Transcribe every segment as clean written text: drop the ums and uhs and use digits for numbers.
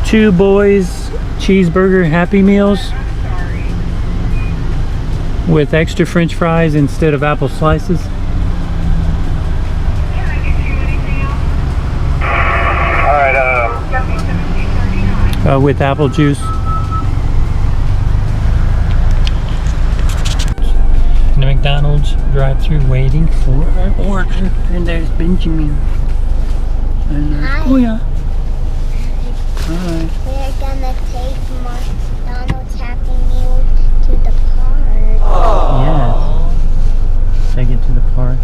2 boys cheeseburger Happy Meals with extra french fries instead of apple slices. With apple juice. The McDonald's drive-thru waiting for our order. And there's Benjamin. And there's Koya. Alright. We're gonna take McDonald's Happy Meal to the park. Yes. Take it to the park.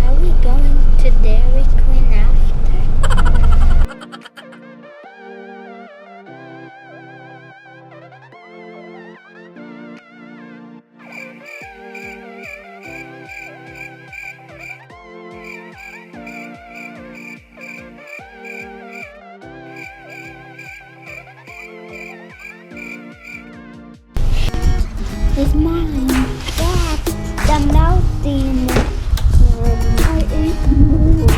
Are we going to Dairy Queen after? It's mine. Dad, the melting. I ate more.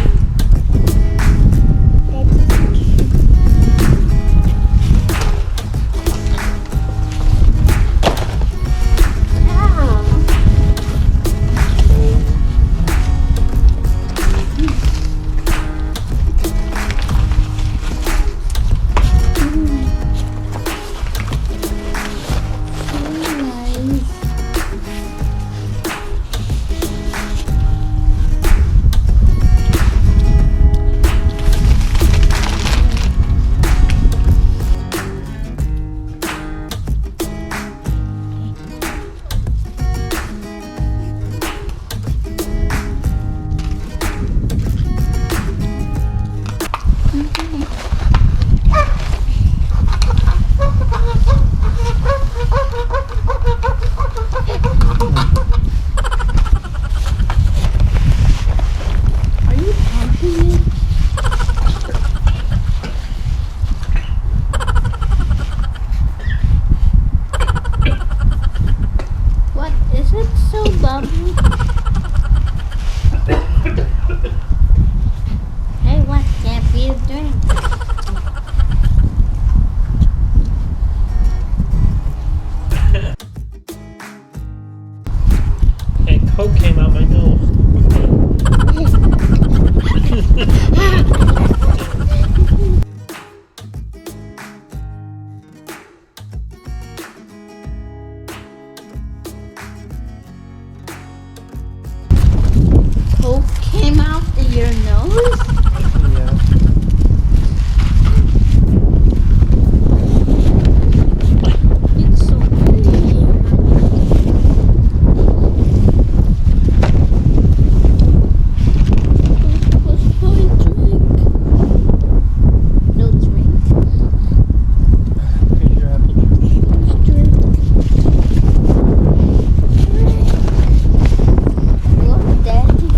Hey, what? Can't be a drink. And Coke came out my nose. Coke came out of your nose? Yeah. It's so weird. What's my drink? No drink? Here's your apple juice. Drink. Look, Daddy.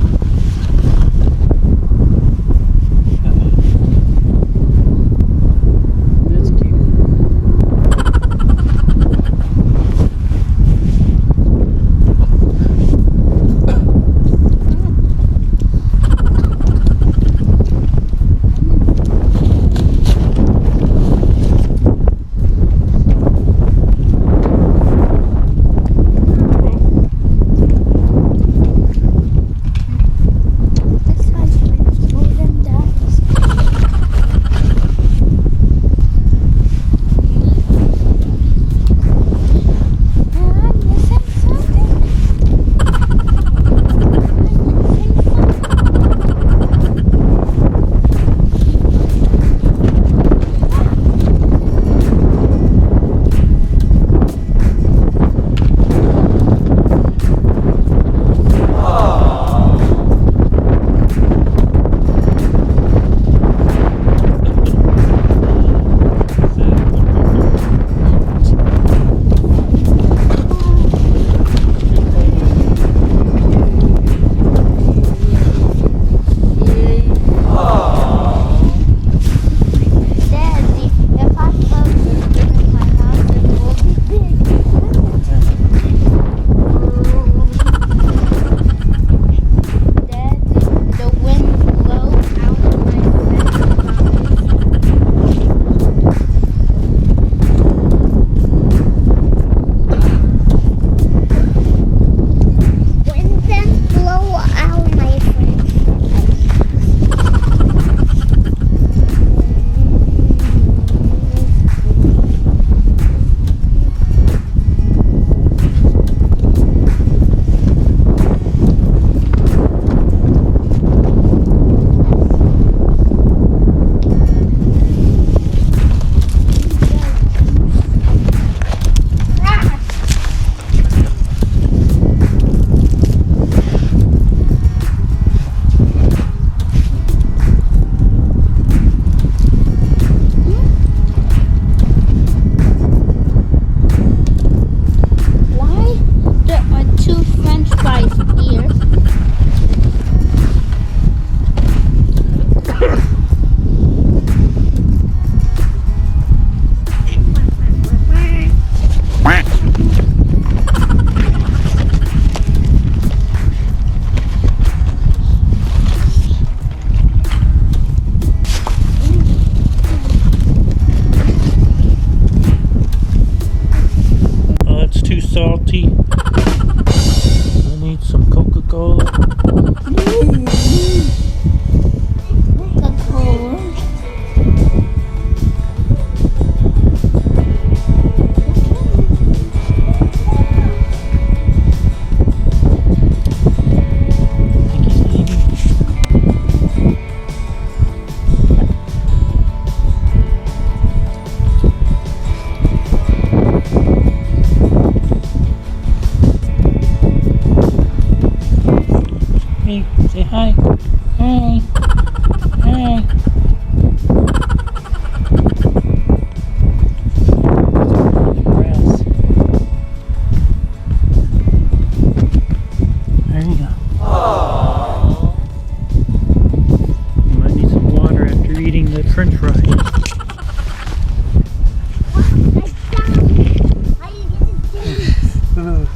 French fries here. Oh, it's too salty. I need some Coca-Cola. Hey, say hi. Hi. Hi. Grass. There you go. Aww. You might need some water after eating the French fries.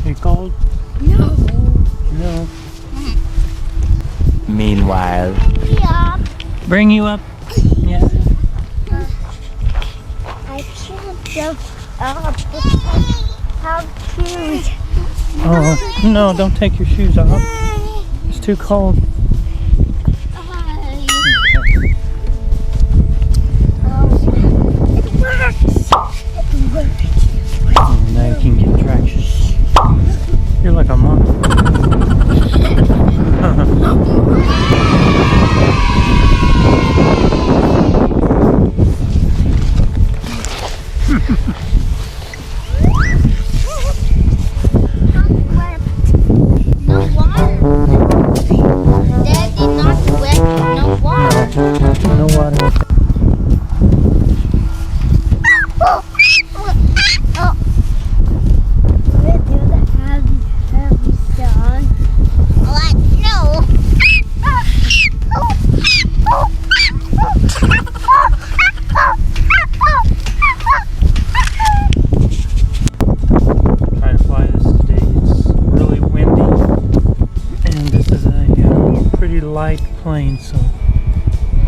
You cold? No. No. Meanwhile, Yeah. Bring you up? Yeah. I can't jump up. How cute. Oh, no, don't take your shoes off. It's too cold. It works. It works. Oh, now you can get traction. You're like a monkey. No water. Daddy, not wet. No water. No water. Trying to fly this today. It's really windy, and this is a pretty light plane, so I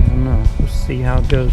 don't know. We'll see how it goes.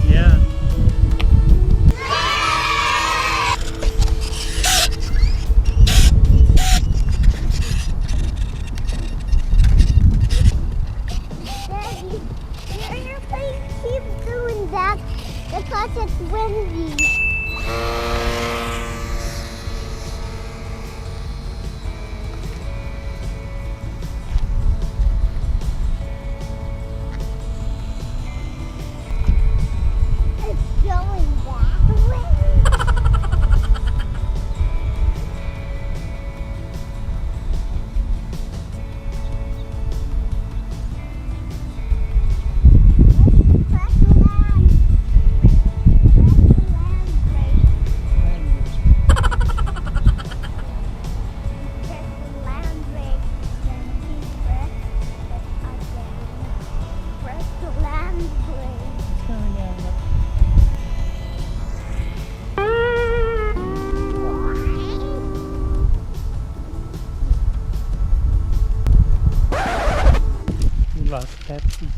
Yeah. Daddy, your airplane keeps doing that because it's windy. It's going that way. Press the land. Press the land brake. Then you press it again. Press the land brake. We lost Pepsi.